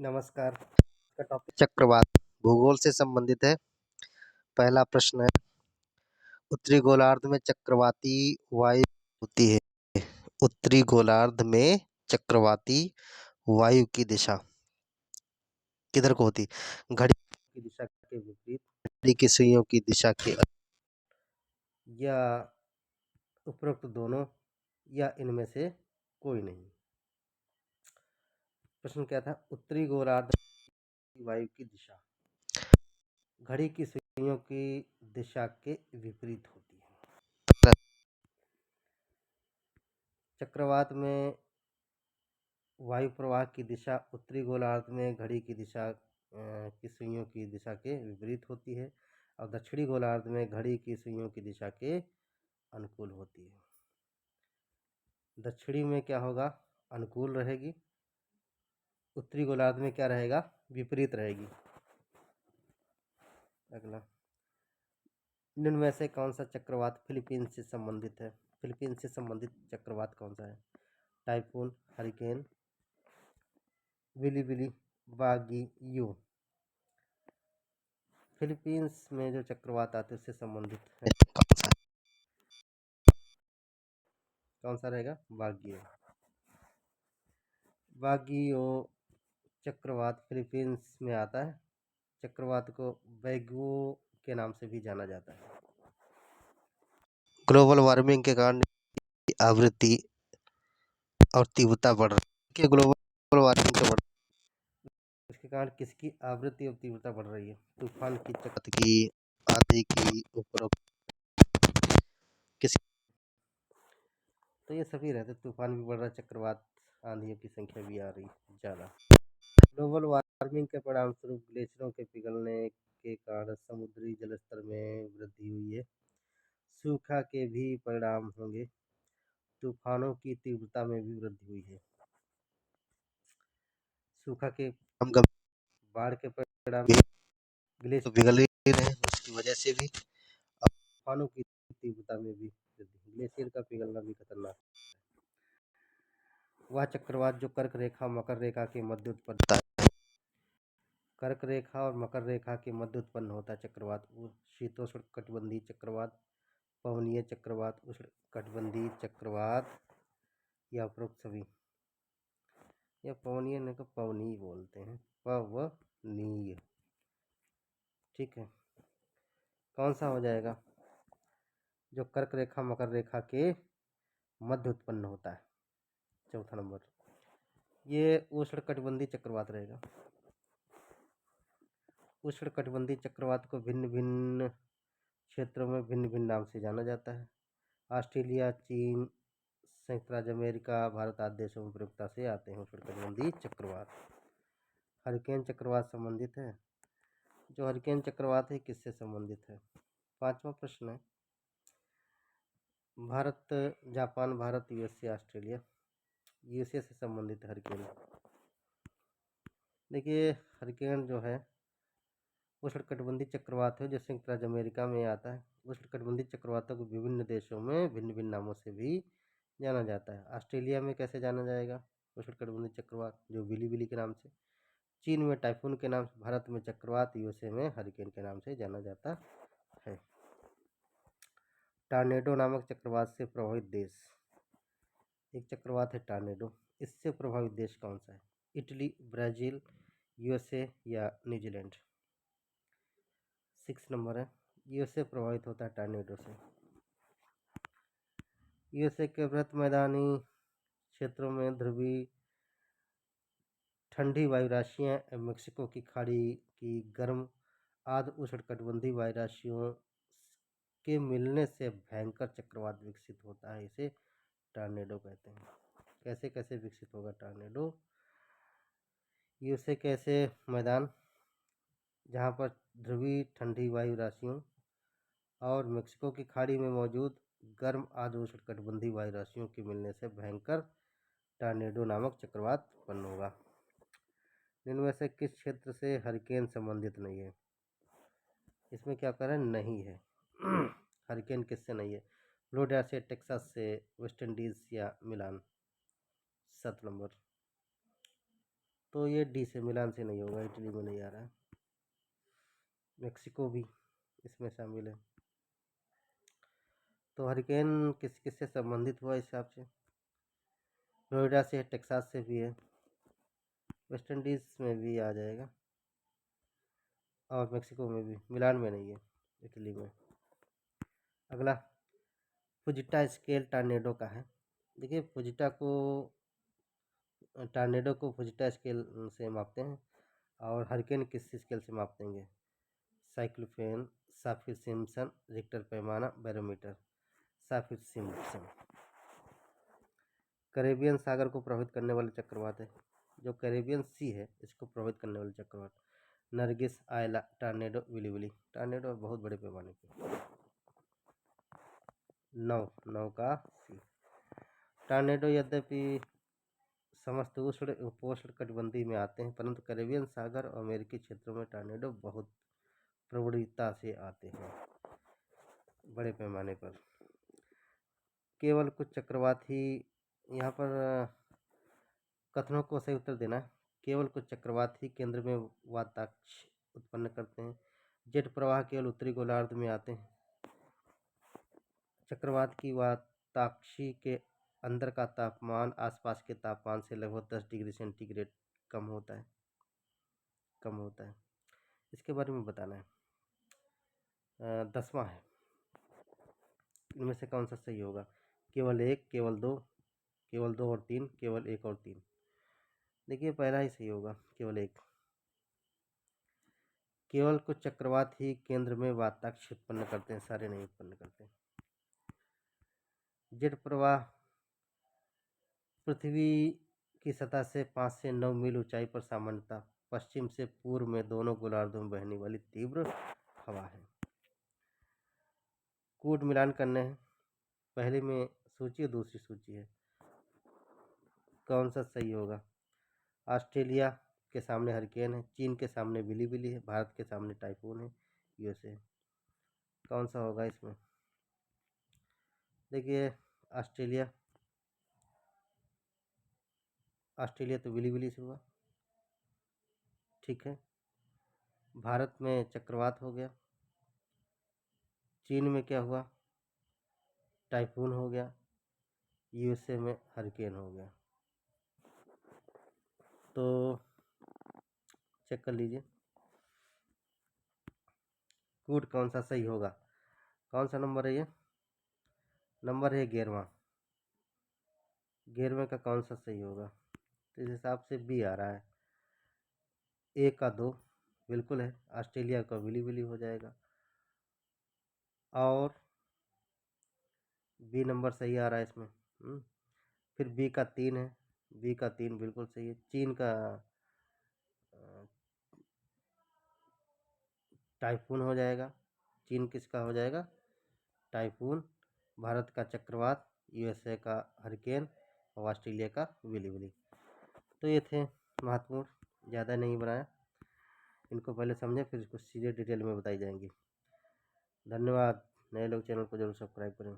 नमस्कार। का टॉपिक चक्रवात भूगोल से संबंधित है। पहला प्रश्न है, उत्तरी गोलार्ध में चक्रवाती वायु होती है। उत्तरी गोलार्ध में चक्रवाती वायु की दिशा किधर को होती? घड़ी की दिशा के विपरीत, घड़ी की सुइयों की दिशा के या उपरोक्त दोनों, या इनमें से कोई नहीं। प्रश्न क्या था? उत्तरी गोलार्ध की वायु की दिशा घड़ी की सुइयों की दिशा के विपरीत होती है। चक्रवात में वायु प्रवाह की दिशा उत्तरी गोलार्ध में घड़ी की दिशा की सुइयों की दिशा के विपरीत होती है और दक्षिणी गोलार्ध में घड़ी की सुइयों की दिशा के अनुकूल होती है। दक्षिणी में क्या होगा? अनुकूल रहेगी। उत्तरी गोलार्ध में क्या रहेगा? विपरीत रहेगी। अगला, निम्न में से कौन सा चक्रवात फिलीपींस से संबंधित है? फिलीपींस से संबंधित चक्रवात कौन सा है? Typhoon, hurricane, willy, baguio. Philippines में जो चक्रवात आते हैं उससे संबंधित है कौन सा रहेगा? वागियो चक्रवात फिलीपींस में आता है। चक्रवात को बैगुओ के नाम से भी जाना जाता है। ग्लोबल वार्मिंग के कारण आवृत्ति और तीव्रता बढ़ रही है। ग्लोबल वार्मिंग के बढ़ इसके कारण किसकी आवृत्ति और तीव्रता बढ़ रही है? तूफान की, चक्रवात की, आंधी की, उपरोक्त किस तो ये सभी रहते। तूफान भी बढ़ रहा है, चक्रवात, आंधियों की संख्या भी आ रही ज़्यादा। ग्लोबल वार्मिंग के परिणाम स्वरूप ग्लेशियरों के पिघलने के कारण समुद्री जलस्तर में वृद्धि हुई है। सूखा के भी परिणाम होंगे। तूफानों की तीव्रता में भी वृद्धि हुई है। सूखा के बाढ़ के परिणाम ग्लेशियर पिघल ही रहे हैं, उसकी वजह से भी तूफानों की तीव्रता में भी वृद्धि। ग्लेशियर का पिघलना भी खतरनाक है। वह चक्रवात जो कर्क रेखा मकर रेखा के मध्य उत्पन्न होता है। कर्क रेखा और मकर रेखा के मध्य उत्पन्न होता है चक्रवात। शीतोष्ण कटिबंधीय चक्रवात, पवनीय चक्रवात, उष्ण कटिबंधीय चक्रवात या उपरोक्त सभी। या पवनीय नहीं तो पवनीय बोलते हैं, पवनीय। ठीक है, कौन सा हो जाएगा? जो कर्क रेखा मकर रेखा के मध्य उत्पन्न होता है। चौथा नंबर, ये उष्ण कटिबंधीय चक्रवात रहेगा। उष्ण कटिबंधीय चक्रवात को भिन्न भिन्न क्षेत्रों में भिन्न भिन्न नाम से जाना जाता है। ऑस्ट्रेलिया, चीन, संयुक्त राज्य अमेरिका, भारत आदि देशों में प्रमुखता से आते हैं उष्ण कटिबंधीय चक्रवात। हरिकेन चक्रवात संबंधित है। जो हरिकेन चक्रवात है किससे संबंधित है? पांचवा प्रश्न है, Bharat, Japan, Bharat, USA, Australia. USA से संबंधित हरिकेन। देखिए, हरिकेन जो है उष्ण कटिबंधीय चक्रवात है जो संयुक्त राज्य अमेरिका में आता है। उष्ण कटिबंधीय चक्रवातों को विभिन्न देशों में भिन्न भिन्न नामों से भी जाना जाता है। ऑस्ट्रेलिया में कैसे जाना जाएगा? उष्ण कटिबंधीय चक्रवात, जो विली के नाम से। चीन में टाइफून के नाम से। भारत में चक्रवात, यूएसए में हरिकेन के नाम से जाना जाता है। टॉर्नेडो नामक चक्रवात से प्रभावित देश। एक चक्रवात है टॉर्नेडो, इससे प्रभावित देश कौन सा है? इटली, ब्राज़ील, यूएसए या न्यूजीलैंड। 6 नंबर है, यूएसए प्रभावित होता है टॉर्नेडो से। यूएसए के वृहत मैदानी क्षेत्रों में ध्रुवीय ठंडी वायुराशियां एवं मेक्सिको की खाड़ी की गर्म आर्द्र उष्णकटिबंधीय वायुराशियों के मिलने से भयंकर चक्रवात विकसित होता है। इसे टॉर्नेडो कहते हैं। कैसे कैसे विकसित होगा टॉर्नेडो? यूएसए के ऐसे मैदान जहाँ पर ध्रुवीय ठंडी वायु राशियों और मेक्सिको की खाड़ी में मौजूद गर्म आर्द्र उष्णकटिबंधीय वायु राशियों के मिलने से भयंकर टॉर्नेडो नामक चक्रवात उत्पन्न होगा। इनमें से किस क्षेत्र से हरिकेन संबंधित नहीं है? इसमें क्या कह रहे हैं? नहीं है। हरिकेन किससे नहीं है? फ्लोरिडा से, टेक्सास से, वेस्ट इंडीज या मिलान। 7 नंबर। तो ये डी से, मिलान से नहीं होगा, इटली में नहीं आ रहा है। मेक्सिको भी इसमें शामिल है। तो हरिकेन किस किस से संबंधित हुआ इस हिसाब से? फ्लोरिडा से, टेक्सास से भी है, वेस्ट इंडीज़ में भी आ जाएगा, और मेक्सिको में भी, मिलान में नहीं है, इटली में। अगला फुजिटा स्केल टार्नेडो का है। देखिए टार्नेडो को फुजिटा स्केल से मापते हैं, और हरिकेन किस स्केल से माप देंगे? साइक्लोपेन, साफिर सिम्पसन, रिक्टर पैमाना, बैरोमीटर। साफिर सिम्पसन। कैरेबियन सागर को प्रभावित करने वाले चक्रवात है, जो कैरेबियन सी है इसको प्रभावित करने वाले चक्रवात, नरगिस, आयला, टार्नेडो, विली। टार्नेडो बहुत बड़े पैमाने पे। नौ का सी। टार्नेडो यद्यपि समस्त उष्ण उपोष्ण कटिबंधीय में आते हैं, परंतु कैरेबियन सागर और अमेरिकी क्षेत्रों में टार्नेडो बहुत प्रवणता से आते हैं, बड़े पैमाने पर। केवल कुछ चक्रवात ही, यहाँ पर कथनों को सही उत्तर देना है। केवल कुछ चक्रवात ही केंद्र में वाताक्ष उत्पन्न करते हैं। जेट प्रवाह केवल उत्तरी गोलार्ध में आते हैं। चक्रवात की वाताक्षी के अंदर का तापमान आसपास के तापमान से लगभग 10 डिग्री सेंटीग्रेड कम होता है। इसके बारे में बताना है। 10वां है, इनमें से कौन सा सही होगा? केवल एक, केवल दो और तीन, केवल एक और तीन। देखिए पहला ही सही होगा, केवल एक। केवल कुछ चक्रवात ही केंद्र में वाताक्ष उत्पन्न करते हैं, सारे नहीं उत्पन्न करते। जेट प्रवाह पृथ्वी की सतह से 5 से 9 मील ऊंचाई पर सामान्यतः पश्चिम से पूर्व में दोनों गोलार्धों में बहने वाली तीव्र हवा है। कूट मिलान करने हैं, पहले में सूची और दूसरी सूची है, कौन सा सही होगा? ऑस्ट्रेलिया के सामने हरिकेन है, चीन के सामने विली है, भारत के सामने टाइफून है, यूएसए। कौन सा होगा इसमें? देखिए ऑस्ट्रेलिया तो विली से हुआ, ठीक है। भारत में चक्रवात हो गया, चीन में क्या हुआ? टाइफून हो गया, यूएसए में हरिकेन हो गया। तो चेक कर लीजिए कूट कौन सा सही होगा। कौन सा नंबर है ये? नंबर है 11वां। 11वें का कौन सा सही होगा? तो इस हिसाब से बी आ रहा है। ए का 2 बिल्कुल है, ऑस्ट्रेलिया का विली हो जाएगा, और बी नंबर सही आ रहा है इसमें। फिर बी का 3 है, बी का 3 बिल्कुल सही है। चीन का टाइफून हो जाएगा, चीन किसका हो जाएगा? टाइफून। भारत का चक्रवात, यूएसए का हरिकेन, और ऑस्ट्रेलिया का विली। तो ये थे महत्वपूर्ण, ज़्यादा नहीं बनाया, इनको पहले समझें फिर कुछ चीज़ें डिटेल में बताई जाएंगी। धन्यवाद। नए लोग चैनल को जरूर सब्सक्राइब करें।